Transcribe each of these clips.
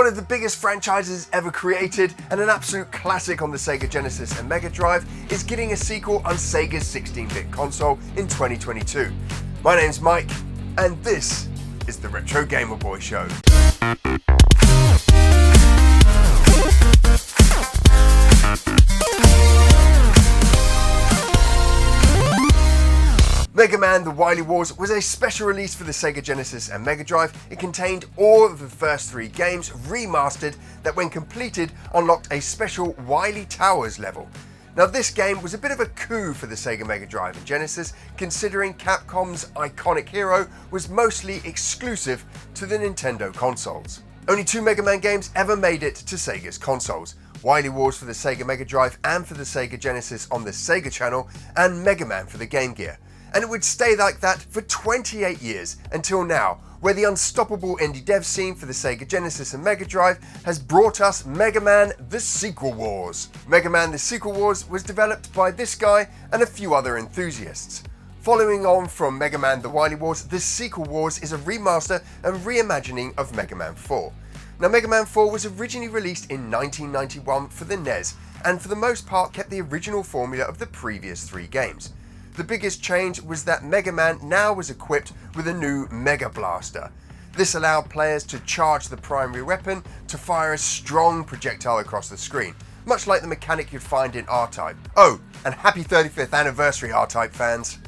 One of the biggest franchises ever created and an absolute classic on the Sega Genesis and Mega Drive is getting a sequel on Sega's 16-bit console in 2022. My name's Mike, and this is the Retro Gamer Boy Show. Mega Man: The Wily Wars was a special release for the Sega Genesis and Mega Drive. It contained all of the first 3 games remastered that, when completed, unlocked a special Wily Towers level. Now, this game was a bit of a coup for the Sega Mega Drive and Genesis, considering Capcom's iconic hero was mostly exclusive to the Nintendo consoles. Only 2 Mega Man games ever made it to Sega's consoles: Wily Wars for the Sega Mega Drive and for the Sega Genesis on the Sega Channel, and Mega Man for the Game Gear. And it would stay like that for 28 years until now, where the unstoppable indie dev scene for the Sega Genesis and Mega Drive has brought us Mega Man: 𝗏𝗃 Wars. Mega Man: 𝗏𝗃 Wars was developed by this guy and a few other enthusiasts. Following on from Mega Man: The Wily Wars, 𝗏𝗃 Wars is a remaster and reimagining of Mega Man 4. Now, Mega Man 4 was originally released in 1991 for the NES, and for the most part kept the original formula of the previous 3 games. The biggest change was that Mega Man now was equipped with a new Mega Blaster. This allowed players to charge the primary weapon to fire a strong projectile across the screen, much like the mechanic you'd find in R-Type. Oh, and happy 35th anniversary, R-Type fans!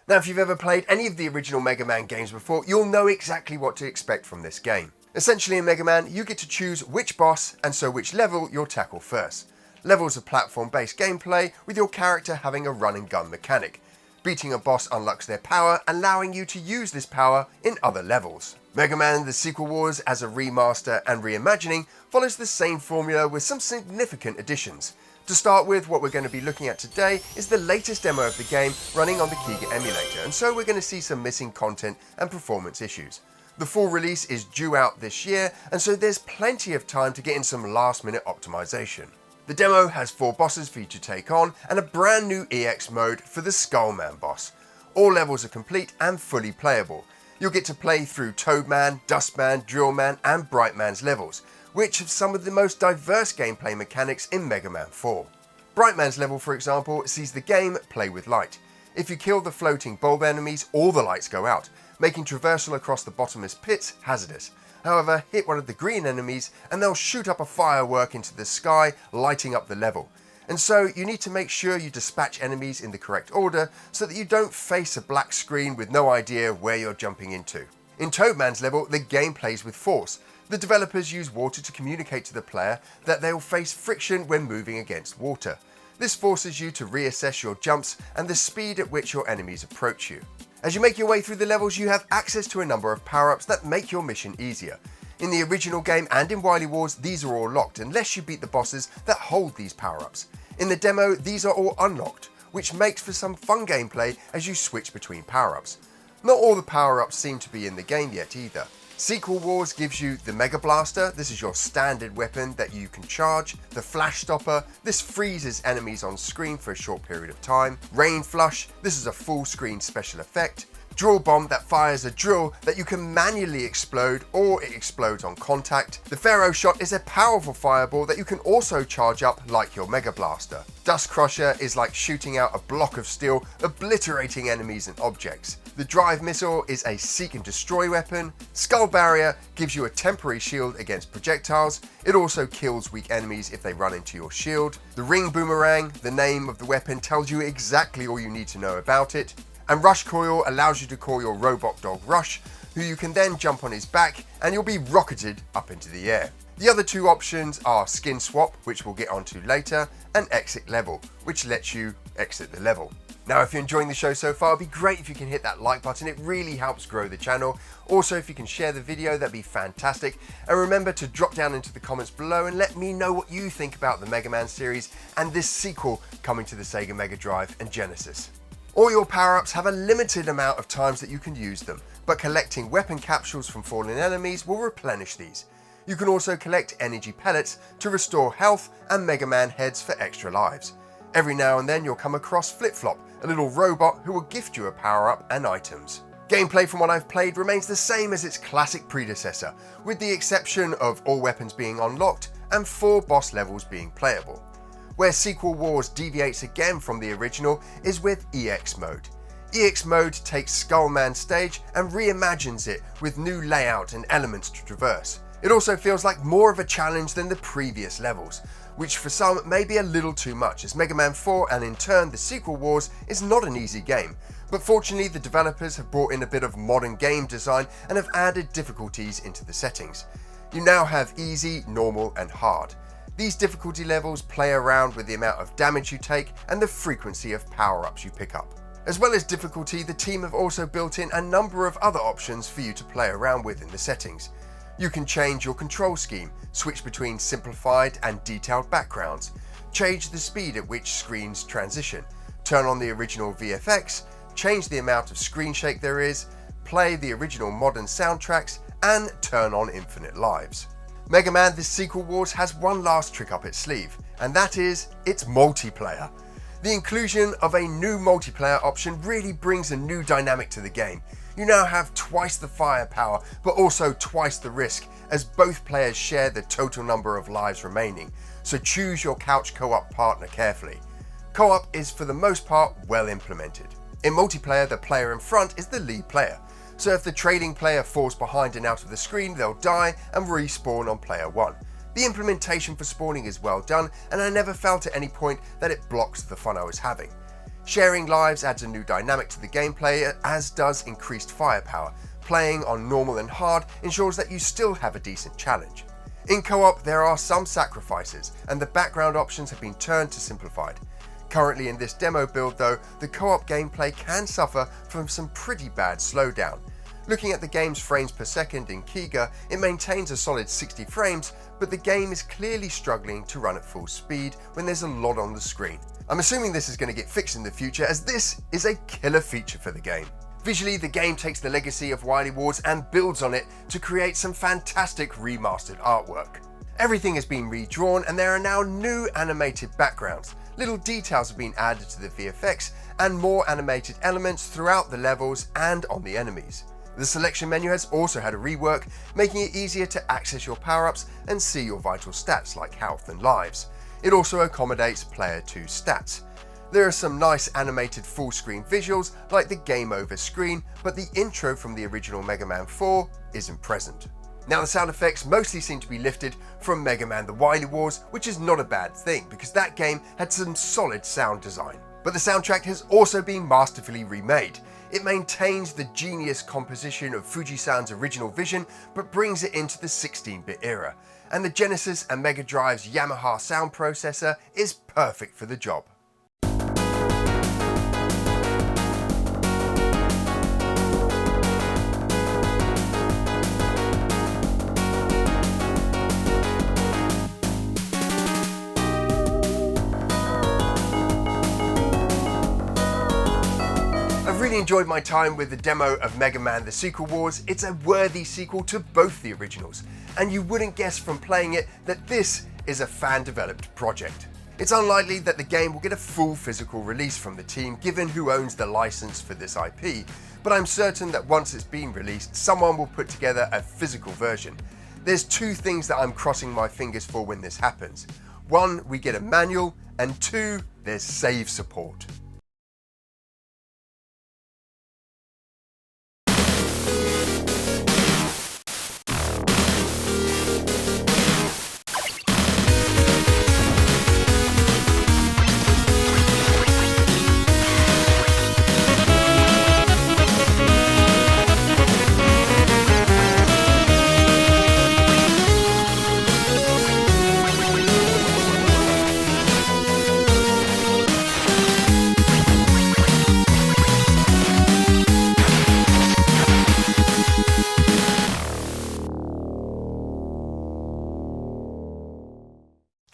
Now, if you've ever played any of the original Mega Man games before, you'll know exactly what to expect from this game. Essentially, in Mega Man, you get to choose which boss and so which level you'll tackle first. Levels are platform-based gameplay, with your character having a run-and-gun mechanic. Beating a boss unlocks their power, allowing you to use this power in other levels. Mega Man: 𝗏𝗃 Wars, as a remaster and reimagining, follows the same formula with some significant additions. To start with, what we're going to be looking at today is the latest demo of the game running on the 𝗦𝗂𝗯𝗏𝗃 emulator, and so we're going to see some missing content and performance issues. The full release is due out this year, and so there's plenty of time to get in some last-minute optimization. The demo has 4 bosses for you to take on, and a brand new EX mode for the Skullman boss. All levels are complete and fully playable. You'll get to play through Toadman, Dustman, Drillman, and Brightman's levels, which have some of the most diverse gameplay mechanics in Mega Man 4. Brightman's level, for example, sees the game play with light. If you kill the floating bulb enemies, all the lights go out, making traversal across the bottomless pits hazardous. However, hit one of the green enemies and they'll shoot up a firework into the sky, lighting up the level. And so you need to make sure you dispatch enemies in the correct order so that you don't face a black screen with no idea where you're jumping into. In Toadman's level, the game plays with force. The developers use water to communicate to the player that they'll face friction when moving against water. This forces you to reassess your jumps and the speed at which your enemies approach you. As you make your way through the levels, you have access to a number of power-ups that make your mission easier. In the original game and in Wily Wars, these are all locked unless you beat the bosses that hold these power-ups. In the demo, these are all unlocked, which makes for some fun gameplay as you switch between power-ups. Not all the power-ups seem to be in the game yet either. 𝗏𝗃 Wars gives you the Mega Blaster. This is your standard weapon that you can charge. The Flash Stopper. This freezes enemies on screen for a short period of time. Rain Flush. This is a full screen special effect. Drill Bomb, that fires a drill that you can manually explode, or it explodes on contact. The 𝗴𝗺𝗏 Shot is a powerful fireball that you can also charge up like your Mega Blaster. Dust Crusher is like shooting out a block of steel, obliterating enemies and objects. The Drive Missile is a seek and destroy weapon. Skull Barrier gives you a temporary shield against projectiles. It also kills weak enemies if they run into your shield. The Ring Boomerang, the name of the weapon, tells you exactly all you need to know about it. And Rush Coil allows you to call your robot dog Rush, who you can then jump on his back and you'll be rocketed up into the air. The other 2 options are Skin Swap, which we'll get onto later, and Exit Level, which lets you exit the level. Now, if you're enjoying the show so far, it'd be great if you can hit that like button. It really helps grow the channel. Also, if you can share the video, that'd be fantastic. And remember to drop down into the comments below and let me know what you think about the Mega Man series and this sequel coming to the Sega Mega Drive and Genesis. All your power-ups have a limited amount of times that you can use them, but collecting weapon capsules from fallen enemies will replenish these. You can also collect energy pellets to restore health and Mega Man heads for extra lives. Every now and then you'll come across Flip-Flop, a little robot who will gift you a power-up and items. Gameplay from what I've played remains the same as its classic predecessor, with the exception of all weapons being unlocked and 4 boss levels being playable. Where Sequel Wars deviates again from the original is with EX mode. EX mode takes Skullman stage and reimagines it with new layout and elements to traverse. It also feels like more of a challenge than the previous levels, which for some may be a little too much, as Mega Man 4 and in turn the Sequel Wars is not an easy game, but fortunately the developers have brought in a bit of modern game design and have added difficulties into the settings. You now have easy, normal and hard. These difficulty levels play around with the amount of damage you take and the frequency of power-ups you pick up. As well as difficulty, the team have also built in a number of other options for you to play around with in the settings. You can change your control scheme, switch between simplified and detailed backgrounds, change the speed at which screens transition, turn on the original VFX, change the amount of screen shake there is, play the original modern soundtracks, and turn on infinite lives. Mega Man The Sequel Wars has one last trick up its sleeve, and that is its multiplayer. The inclusion of a new multiplayer option really brings a new dynamic to the game. You now have twice the firepower, but also twice the risk, as both players share the total number of lives remaining, so choose your couch co-op partner carefully. Co-op is for the most part well implemented. In multiplayer, the player in front is the lead player, so if the trading player falls behind and out of the screen, they'll die and respawn on player 1. The implementation for spawning is well done, and I never felt at any point that it blocks the fun I was having. Sharing lives adds a new dynamic to the gameplay, as does increased firepower. Playing on normal and hard ensures that you still have a decent challenge. In co-op, there are some sacrifices, and the background options have been turned to simplified. Currently in this demo build though, the co-op gameplay can suffer from some pretty bad slowdown. Looking at the game's frames per second in Kiga, it maintains a solid 60 frames, but the game is clearly struggling to run at full speed when there's a lot on the screen. I'm assuming this is going to get fixed in the future, as this is a killer feature for the game. Visually, the game takes the legacy of Wily Wars and builds on it to create some fantastic remastered artwork. Everything has been redrawn and there are now new animated backgrounds. Little details have been added to the VFX and more animated elements throughout the levels and on the enemies. The selection menu has also had a rework, making it easier to access your power-ups and see your vital stats like health and lives. It also accommodates player 2 stats. There are some nice animated full screen visuals like the game over screen, but the intro from the original Mega Man 4 isn't present. Now the sound effects mostly seem to be lifted from Mega Man The Wily Wars, which is not a bad thing because that game had some solid sound design. But the soundtrack has also been masterfully remade. It maintains the genius composition of Fujisan's original vision, but brings it into the 16-bit era. And the Genesis and Mega Drive's Yamaha sound processor is perfect for the job. I've really enjoyed my time with the demo of Mega Man The Sequel Wars. It's a worthy sequel to both the originals, and you wouldn't guess from playing it that this is a fan-developed project. It's unlikely that the game will get a full physical release from the team given who owns the license for this IP, but I'm certain that once it's been released, someone will put together a physical version. There's two things that I'm crossing my fingers for when this happens. One, we get a manual, and two, there's save support.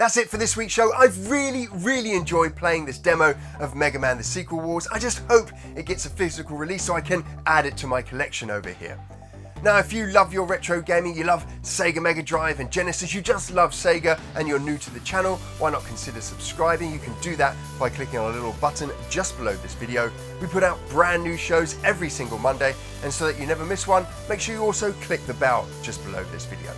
That's it for this week's show. I've really enjoyed playing this demo of Mega Man The Sequel Wars. I just hope it gets a physical release so I can add it to my collection over here. Now, if you love your retro gaming, you love Sega Mega Drive and Genesis, you just love Sega and you're new to the channel, why not consider subscribing? You can do that by clicking on a little button just below this video. We put out brand new shows every single Monday, and so that you never miss one, make sure you also click the bell just below this video.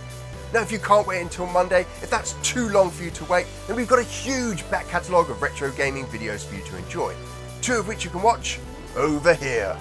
Now, if you can't wait until Monday, if that's too long for you to wait, then we've got a huge back catalogue of retro gaming videos for you to enjoy, 2 of which you can watch over here.